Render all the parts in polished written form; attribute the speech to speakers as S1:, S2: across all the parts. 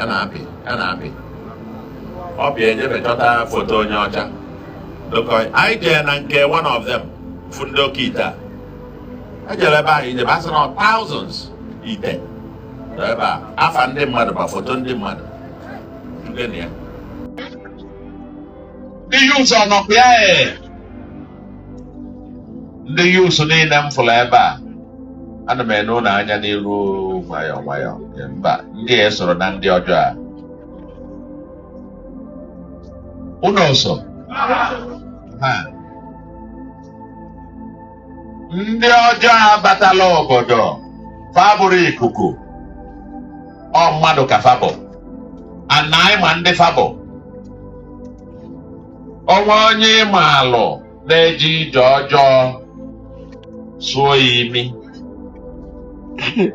S1: na-apị ọ bịa ejebe chọta foto onye ọcha anyị jee na nke one of them fụ ndị oke ite a ejere ebe ahụ ijebe asị na thousands ite ebe a afa ndị mmadụ ma foto ndị mmadụ ya ndị yus ọnọkwa ya ndị yus niile m fụrụ ebe a ana m ene ụlọ anya n'iru nwayọọ nwayọọ mba ndị a soro na ndị ọjọọ a ụlọ so ndị ọjọọ abatala obodo fabụrụ ikuku ọ mmadụ ka fabụ anaghị ma ndị fabụ onwe onye ịma alụ na-eji ije ọjọọ sụọ ya imi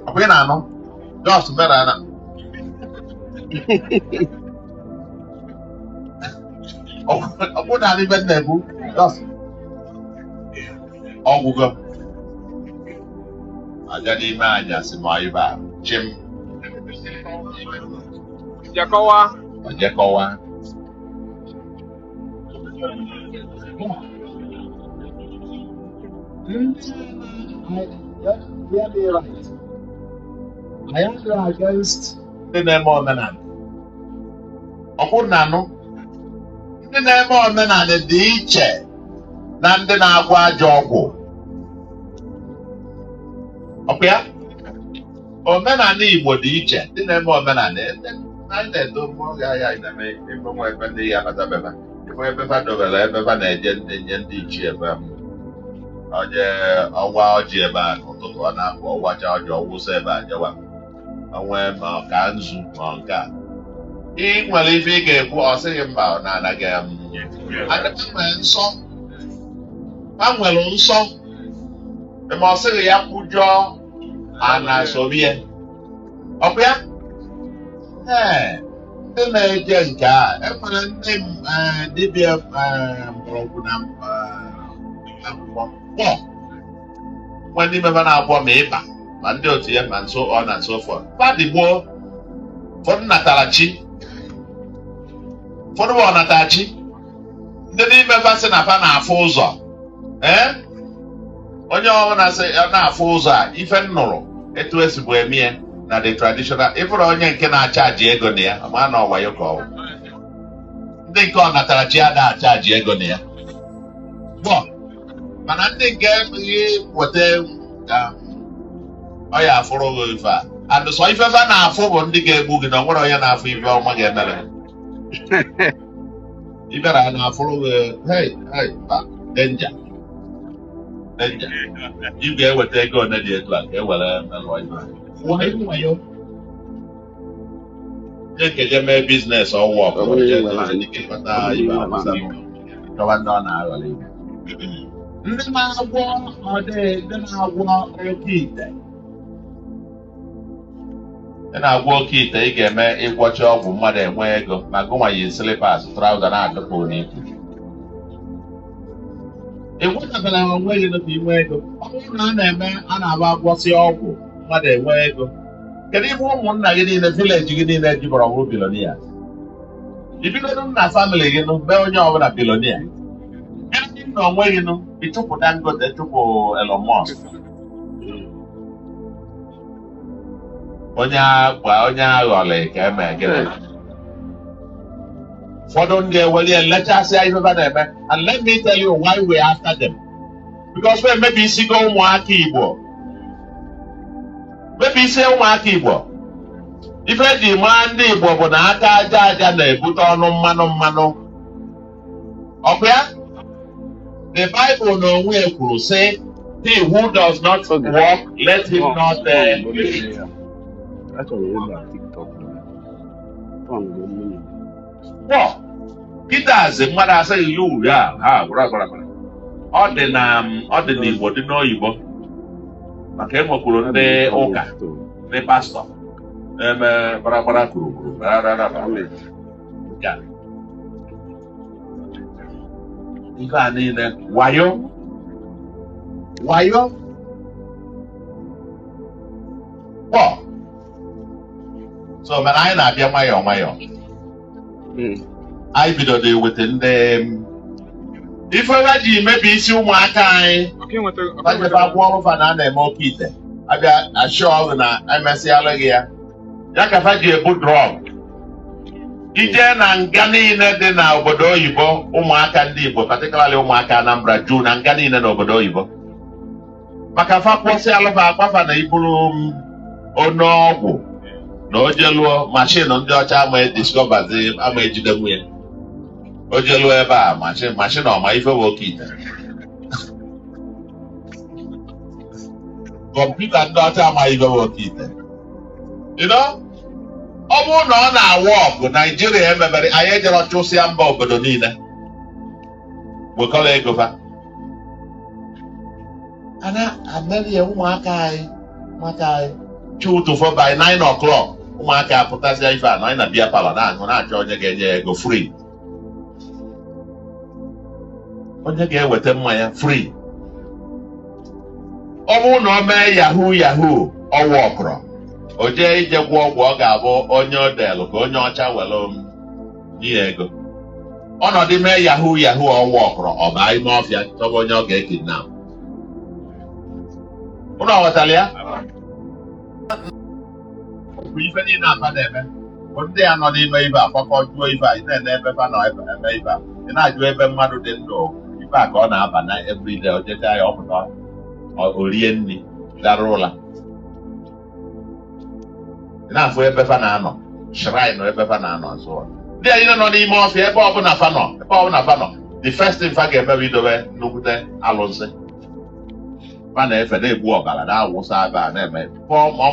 S1: ọ na-anụ just mere ana ọ bụ na ibe na-ebu just ọgwụgwọ aja n'ime anyasị ma ibe a chim ojekọwa I am against ndị na-eme omenala ọ bụrụ na anụ ndị na-eme omenala dị iche na ndị na-agwọ ajọ ọgwụ ọkwa ya omenala Igbo dị iche ndị na-eme omenala na-edobe ebe ndị ya batabeba ebe dobere ebe na-eje nye ndị ichie ebe onye ọwa ọjị ebe a n'ụtụtụ ọ na-apụ ọwacha ọjị ọwụsa ebe a jewa onwe ma ọka nzu ma nke a ị nwere ife ị ga-ekwu ọ sịghị mba ọ na-anaghị nsọ ha nwere nsọ ma ọ sịghị ya kwujọọ ana sobie ọkwa ya ndị na-eje nke a enwere ndị dibịa mgbọrọgwụ na akwụkwọ nwa ndị mebe na-agwọ ma ịba ma ndị otu ya ma nso ọ na nso fọ fadịgbo ụfọdụ natara chi ụfọdụ bụ ọnatara chi ndị n'ime basị na fa na-afụ ụzọ onye ọbụla sị na-afụ ụzọ a ife nnụrụ etu esi bụ eme na the traditional ịfụrụ onye nke na-achaji ego na ya ma na ọwayo ka ọ ndị nke ọ natara chi ada achaji ego na ya mana ndị nke weta ọ ya afụrụ gị ife a adụsọ ife fa na-afụ bụ ndị ga-egbu gị na ọ nwere onye na-afụ ife ọma ga-emere ibera a na-afụrụ gị denja ị ga-eweta ego one dị etu a ka e were melụọ ife ekeje mee biznes ọwụ ọkụkọ chọba ndị ọ na-aghọrọ ibe ndị na-agwọ oke ite ị na-agwọ oke ite ị ga-eme ịgwọcha ọgwụ mmadụ enwe ego ma gụnwa yi slipas trauza na-adụpụ n'ikwu ịgwọchabara onwe gị n'ofe inwe ego ọ bụrụ na a na-eme a na-agba agwọsị ọgwụ mmadụ enwe ego kedu ihe ụmụnna gị niile vileji gị niile jibọrọ ọhụrụ bilonia ibidodo na famịlị gị nụ be onye ọbụla bilonia ndị na onwe gị nụ ịchụpụ Dangote chụpụ Elon Musk onye aghọrọ ka eme gịnị ụfọdụ ndị eweli elechasịa ife ha na-eme and let me tell you why we after them because we emebi isigo ụmụaka Igbo ife eji maa ndị Igbo bụ na aka aja aja na-ebute ọnụ mmanụ ọkwa ya the Bible na onwe kwuru sị he who does not work let him not Peter's mmadụ asịghị ya uri ha gwara ọ dị n'Igbo dị n'oyibo maka enwekwuru ndị ụka ndị pastọ eme gbaragbara gburugburu ife a niile wayo So mana anyị na-abịa nwayọọ nwayọọ. Anyị bidoro weta ndị ife ha ji mebi isi ụmụaka anyị bajebe akwụ ọrụ fa na a na-eme oke ite abịa achọ ọrụ na emesịala gị ya ka fa ji ebu drọg ije na nga niile dị na obodo oyibo ụmụaka ndị Igbo particularly ụmụaka Anambra juu na nga niile na obodo oyibo maka fa kwụsị alụfa akwafa na iburu ọgwụ na ojeluo mashin ndị ọcha ama ediskọbazi ama ejide nwunye ojeluo ebe a mashin ọma ife bụ oke ite kọmputa ndị ọcha ama ife bụ oke ite ọ bụrụ na ọ na-awa ọgụ Naijiria emebere anyị ejere chụsịa mba obodo niile nwekọrọ ego fa ana-amerie ụmụaka anyị chi ụtụfọ by 9 o'clock ụmụaka apụtasịa ife a na anyị na bịa palọ na-aṅụ na-achọ onye ga-enye ya ego free onye ga-eweta mmanya free ọ bụrụ na ọ mee yahoo ọwụ ọkụrọ o jee ije gwọ ọgwụ ọ ga-abụ onye odelụ ka onye ọcha were nye ego ọnọdụ mee yahoo ọwụ ọkụrọ ọ baa ime ọfịa chọba onye ọ ga-ekidnap ụnụ ọghọtara ya bụ ife niile afa na-eme bụ ndị ya nọ n'ime ibe a fakọ jụọ ife a ị na-ene ebe fa nọ eme ife a ị na-ajụ ebe mmadụ dị ndụ ife a ka ọ na-aba na everyday o jecha ya ọpụta orie nri dara ụla ị na-afụ ebe fa na-anọ shrine ebe fa na-anọ nso ndị a niile nọ n'ime ọfịa ebe ọbụla fa nọ the first thing fa ga-eme idobe nnukwute alụsị fa na-efe na-egbu ọbara na-awụsa ebe a na-eme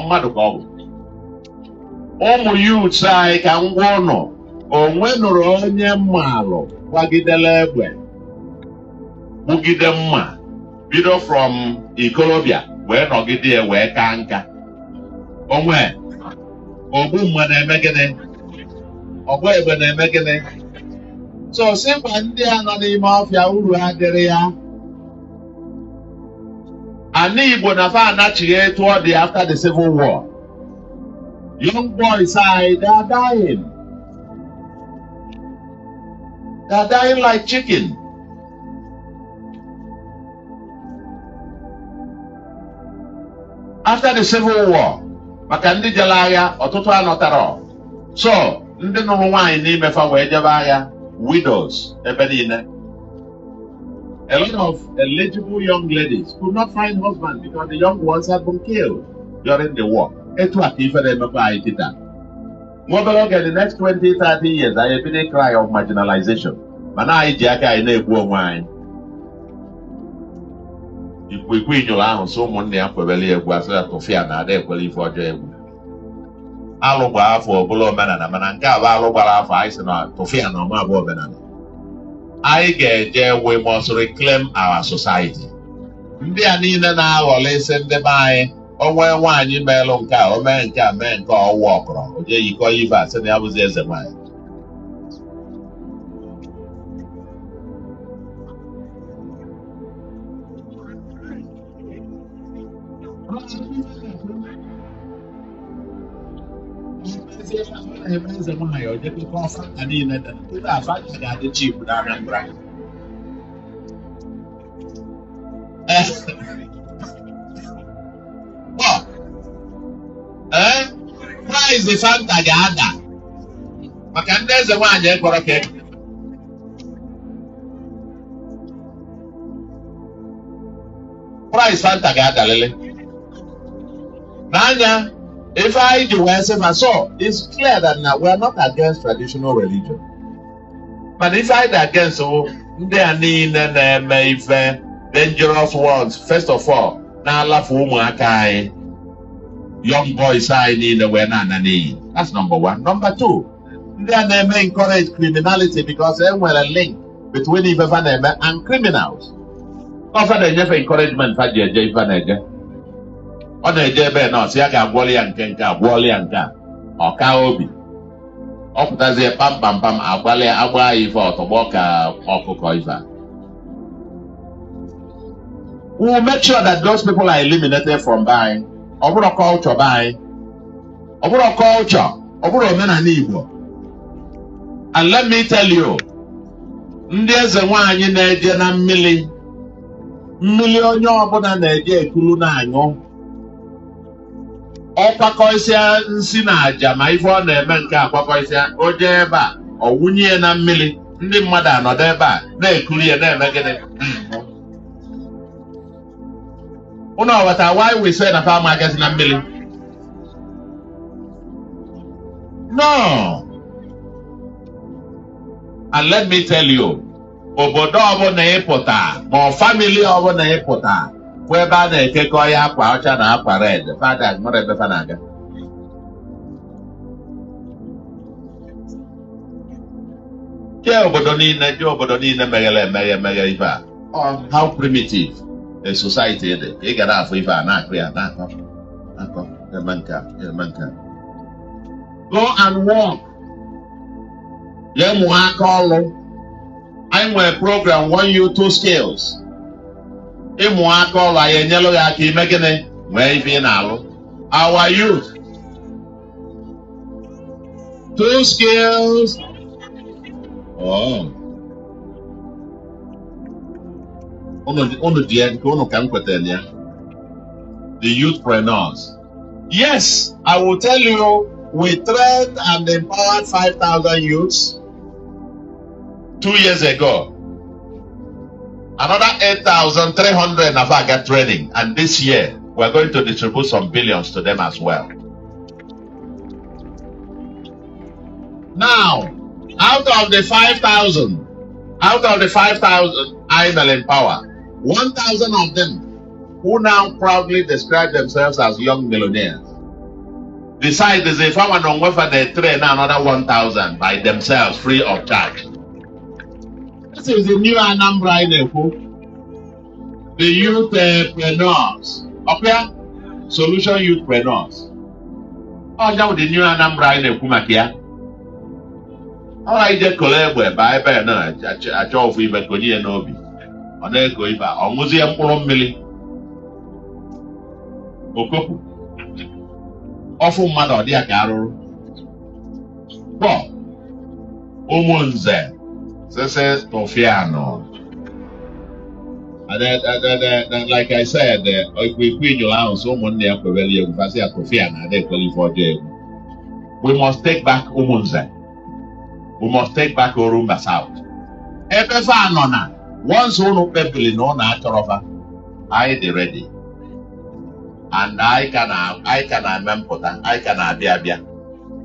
S1: mmadụ ka ọ bụ ụmụ youths anyị ka ngwa ụnụ onwe nụrụ onye mmalụ gbagidere egbe gbugide mma bido from ikolobịa wee nọgide ya wee kaa nka onwe ogbu mma na-eme gịnị ọgba egbe na-eme gịnị so sịkwa ndị a nọ n'ime ọfịa uru adịrị ya ana Igbo na fa anachighị etu ọ dị after the Civil War. Young boys they are dying. They are dying like chicken. After the Civil War, maka ndị jere agha ọtụtụ anọtara. So, ndị nụrụ nwaanyị n'ime fa wee jebe agha widows ebe niile. A lot of eligible young ladies could not find husbands because the young ones had been killed during the war. Etu aka ife na-emekwa anyị kịta. Nwa obere oge the next 20-30 years anyị ebido cry of marginalization. Mana anyị ji aka anyị na-egbu onwe anyị. Ikwikwii nyụrụ ahụ so ụmụnne ya kwebeli egwu asị ya tụfịa na ada ekwela ife ọjọọ egwu. Alụ gba afọ ọbụla omenala mana nke a bụ alụ gbara afọ anyị sị na tụfịa na ọma abụ omenala. Anyị ga-eje we must reclaim our society. Ndị a niile na-aghọrọ isi ndị be anyị onwe nwaanyị meelụ nke a o mee nke a mee nke ọwụ ọkụrọ o jee yikọ ibe a sị na ya bụzi eze nwaanyị. Eze nwaanyị o jekọta ọfa ka niile dị ndị afa ga-adị chip na Anambra. Price Fanta ga-ada maka ndị eze nwaanyị ekpọrọ ka price Fanta ga-adalele n'anya ife anyị ji wee sị ma so it's clear that now we are not against traditional religion but ife anyị dị against ndị a niile na-eme ife dangerous ones first of all na-alafu ụmụaka anyị young boys anyị niile wee na-ana n'iyi. That's number one. Number two, ndị a na-eme encourage criminality because e nwere link between ife fa na-eme and criminals. Ọfa na-enyefe encouragement fa ji eje ife na-eje. Ọ na-eje ebe nọọsụ ya ga-agwọli ya nke agwọli ya nke a ọka obi ọ pụtazie pam agbalị agba ya ife ọtọgbọ ka ọkụkọ ife a. We will make sure that those people are eliminated from buying. Ọ bụrụ culture buying. Ọ bụrụ culture Oburo omenala Igbo. And let me tell you, ndị eze nwaanyị na-eje na mmiri onye ọbụla na-eje ekulu na-anyụ ọ kwakọsịa nsị na aja ma ife ọ na-eme nke akwakọsịa o jee ebe a ọ wụnye na mmiri ndị mmadụ anọdụ ebe a na-ekuru ya na-eme gịnị. Unu ọghọta why we say na farm against na mmiri? No. And let me tell you, obodo ọbụla ịpụta ma family ọbụla ịpụta bụ ebe a na-ekekọ ya akwa ọcha na akwa red fada nwere ebe fa na-aga. Jee obodo niile meghere ife a. How primitive a society dị. Ị ga na-afụ ife a na-akụ ya na-akọ eme nke. Go and walk. Jee mụọ aka ọlụ. Anyị nwere program 1U2 skills. Ịmụ aka ọlụ anyị enyelụ ya aka ime gịnị nwee ife ị na-alụ. Our youth. 2 skills. Unu dị ya nke unu ka m kwetara ya. The youthpreneurs. Yes, I will tell you, we trained and empowered 5,000 youths 2 years ago. Another 8,300 of our got training, and this year we're going to distribute some billions to them as well. Now, out of the 5,000 I will empower 1,000 of them who now proudly describe themselves as young millionaires. Decide as if I want to offer they train another 1,000 by themselves free of charge. This is the new Anambra in Igbo. The youthpreneurs. Okay? Solution youthpreneurs. Oh, now the new Anambra in Igbo. Alright, just collect by no, I chose for even Konya Nobi. On there go if I museum for milli. Okoku. Awful mother, dear Carol. Well, Omunze. Says Tofiano. And then, like I said, if we queen your house, someone there for value, if I say Tofiana, they call you for jail. We must take back Omunze. We must take back Orumba South. Once one people in on Atorofa, I be ready. And I can remember that. I can abia.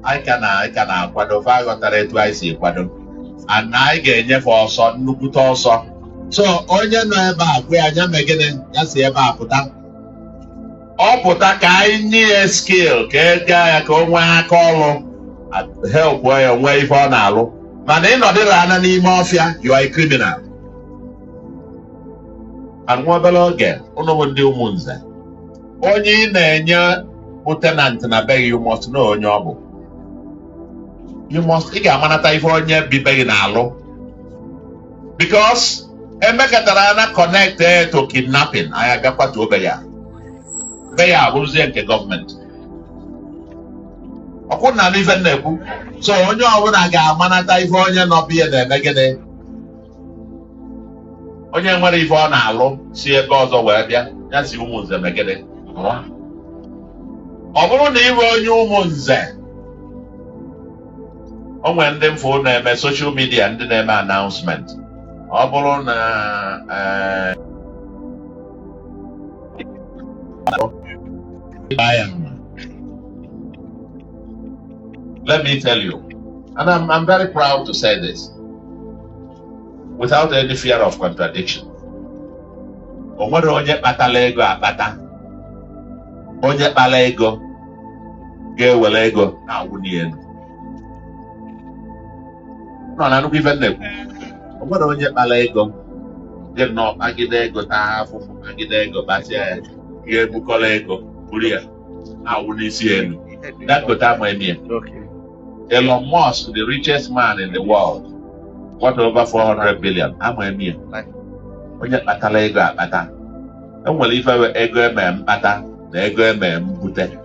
S1: I can Quado 5 twice Quado. And I get for son, Nubut also. So, onye no eba, we are making just eba puta. Or puta kai skill, guy call help where way for now. Man, ain't not the mafia, you are a criminal. And what below again? Ono do munza. Only nanya lieutenant na beg you must know on your book. You must manata for be begging alo. Because Emekatarana connected to kidnapping. I got to Obeya. Beya will say the government. I couldn't even know. So on your own, I got manata for you not be there again. Onye nwere ife ọ na-alụ si ebe ọzọ wee bịa ya si ụmụnze megide. Ọ bụrụ na iwe onye ụmụnze o nwere ndị mfụ na-eme social media ndị na-eme announcement. Ọ bụrụ na let me tell you, and I'm very proud to say this without any fear of contradiction. Onwere onye kpatala ego akpata, onye kpala ego ga-ewere ego na-awụli elu. No, na nnukwu ife nnekwu. Onwere onye kpala ego dị nnọọ kpagide ego taa afụfụ, kpagide ego basịa ya, ga-ebukọla ego buru ya na-awụli isi elu. Dangote ama eme ya. Elon Musk, the richest man in the world, what over 400 billion? I'm a mere. When you kpatala ego akpata, enwere ife ego eme mkpata na ego eme mbute.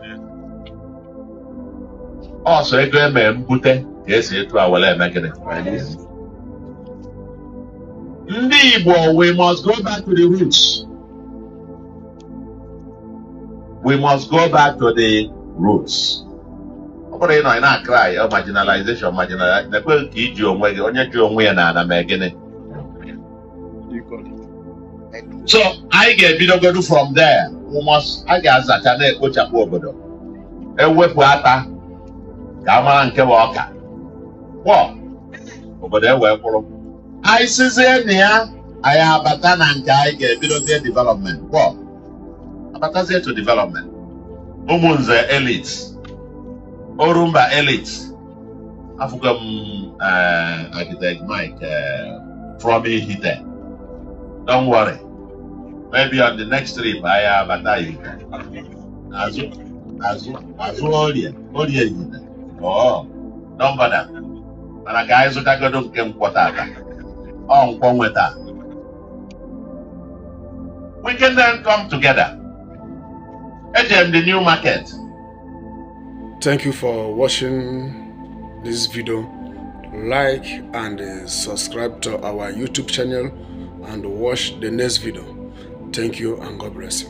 S1: Also, ego eme mbute ka esi etu awele eme gịnị. Ndị Igbo, we must go back to the roots. We must go back to the roots. Ọ bụrụ ị nọ ị na-cry marginalization, nekwe nke iji onwe gị, onye ji onwe ya na ana mee gịnị. So anyị ga-ebidogodu from there. A ga-azacha na-ekpochapụ obodo. Ewepụ ata ka a mara nke bụ ọka. Obodo ewee kwụrụ. Anyị sizie na ya, anyị abata na nke anyị ga-ebidozie development. Abatazie to development. Ụmụnze elites, Orumba elites. Afụgo m Architect Mike from Ihite. Don't worry. Maybe on the next trip, I have a time. Azu Orie Ihite. Oh, don't bother. Mana guys who can go to Kwatata. We can then come together. The new market.
S2: Thank you for watching this video. Like and subscribe to our YouTube channel and watch the next video. Thank you and God bless you.